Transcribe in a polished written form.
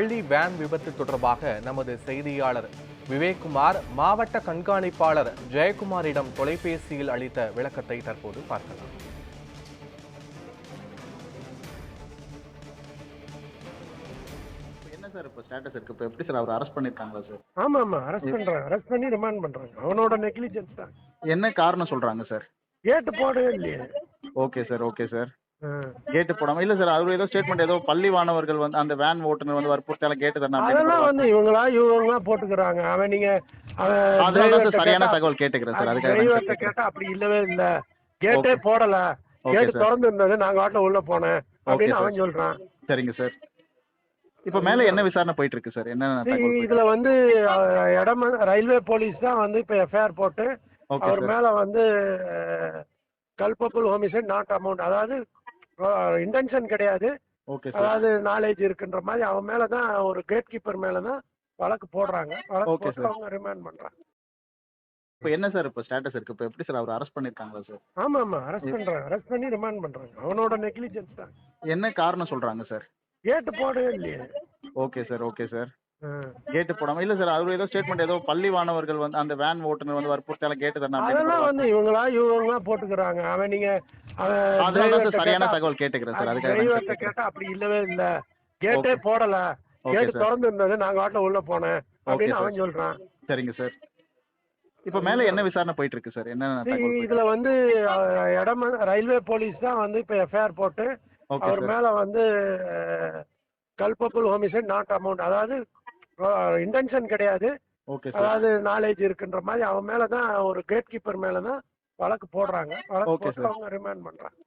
பள்ளி வேன் விபத்து தொடர்பாக நமது செய்தியாளர் விவேக்குமார் மாவட்ட கண்காணிப்பாளர் ஜெயக்குமாரிடம் தொலைபேசியில் அளித்த விளக்கத்தை தற்போது பார்க்கலாம். என்ன சார் இப்போ ஸ்டேட்டஸ் இருக்கு? இப்போ எப்படி சார் அவர் அரெஸ்ட் பண்ணிருக்காங்களா சார்? ஆமா அரெஸ்ட் பண்ணி ரிமாண்ட் பண்றாங்க. அவனோட நெக்லிஜென்ஸ் தான். என்ன காரணம் சொல்றாங்க சார்? கேட்டு போடவே இல்லையே. Okay sir. கேட்டு போடாம இல்ல சார், அவர் ஏதோ ஸ்டேட்மெண்ட் ஏதோ பள்ளி மாணவர்கள் வந்து அந்த வேன் ஓட்டுநர் வந்து வற்புறுத்தால கேட்டு தரணும் அதெல்லாம் வந்து இவங்களா போட்டுக்கிறாங்க. அவன் நீங்க அதனால சரியான தகவல் கேட்டுக்கிறேன் சார். அதுக்காக கேட்டா அப்படி இல்லவே இல்ல, கேட்டே போடல, கேட்டு திறந்து இருந்தது, நாங்க வாட்டில உள்ள போனேன் அப்படின்னு அவன் சொல்றான். சரிங்க சார். இப்ப மேல என்ன விசாரணை போயிட்டு இருக்கு சார்? என்ன இதுல வந்து ரயில்வே போலீஸ் தான் வந்து இப்ப எஃப்ஐஆர் போட்டு அவர் மேல வந்து கல்பபிள் ஹோமிசைட் நாட் அமௌண்ட், அதாவது இன்டென்ஷன் கிடையாது, அதாவது நாலேஜ் இருக்குன்ற மாதிரி அவன் மேலதான், ஒரு கேட் கீப்பர் மேலதான் வழக்கு போடுறாங்க. வழக்கு போட்டு அவங்க ரிமாண்ட் பண்றாங்க. இப்போ என்ன சார் இப்போ ஸ்டேட்டஸ் இருக்கு? இப்போ எப்படி சார் அவர் அரெஸ்ட் பண்ணிருக்காங்களா சார்? ஆமா அரெஸ்ட் பண்ணி ரிமாண்ட் பண்றாங்க. அவனோட நெக்லிஜென்ஸ் தான். என்ன காரணம் சொல்றாங்க சார்? கேட்டு போடவே இல்லையே. Okay sir. கேட்டு போடாம இல்ல சார், அவர் ஏதோ ஸ்டேட்மெண்ட் ஏதோ பள்ளி மாணவர்கள் வந்து அந்த வேன் ஓட்டுநர் வந்து வற்புறுத்தால கேட்டு தரணும் அதெல்லாம் வந்து இவங்களா போட்டுக்கிறாங்க. அவன் நீங்க அதனால சரியான தகவல் கேட்டுக்கிறேன் சார். அதுக்காக கேட்டா அப்படி இல்லவே இல்ல, கேட்டே போடல, கேட்டு திறந்து இருந்தது, நாங்க வாட்டில உள்ள போனேன் அப்படின்னு அவன் சொல்றான். சரிங்க சார். இப்ப மேல என்ன விசாரணை போயிட்டு இருக்கு சார்? என்ன இதுல வந்து ரயில்வே போலீஸ் தான் வந்து இப்ப எஃப்ஐஆர் போட்டு அவர் மேல வந்து கல்பபிள் ஹோமிசைட் நாட் அமௌண்ட், அதாவது இன்டென்ஷன் கிடையாது, அதாவது நாலேஜ் இருக்குன்ற மாதிரி அவன் மேலதான், ஒரு கேட் கீப்பர் மேலதான் வழக்கு போடுறாங்க. வழக்கு போட்டு அவங்க ரிமாண்ட் பண்றாங்க.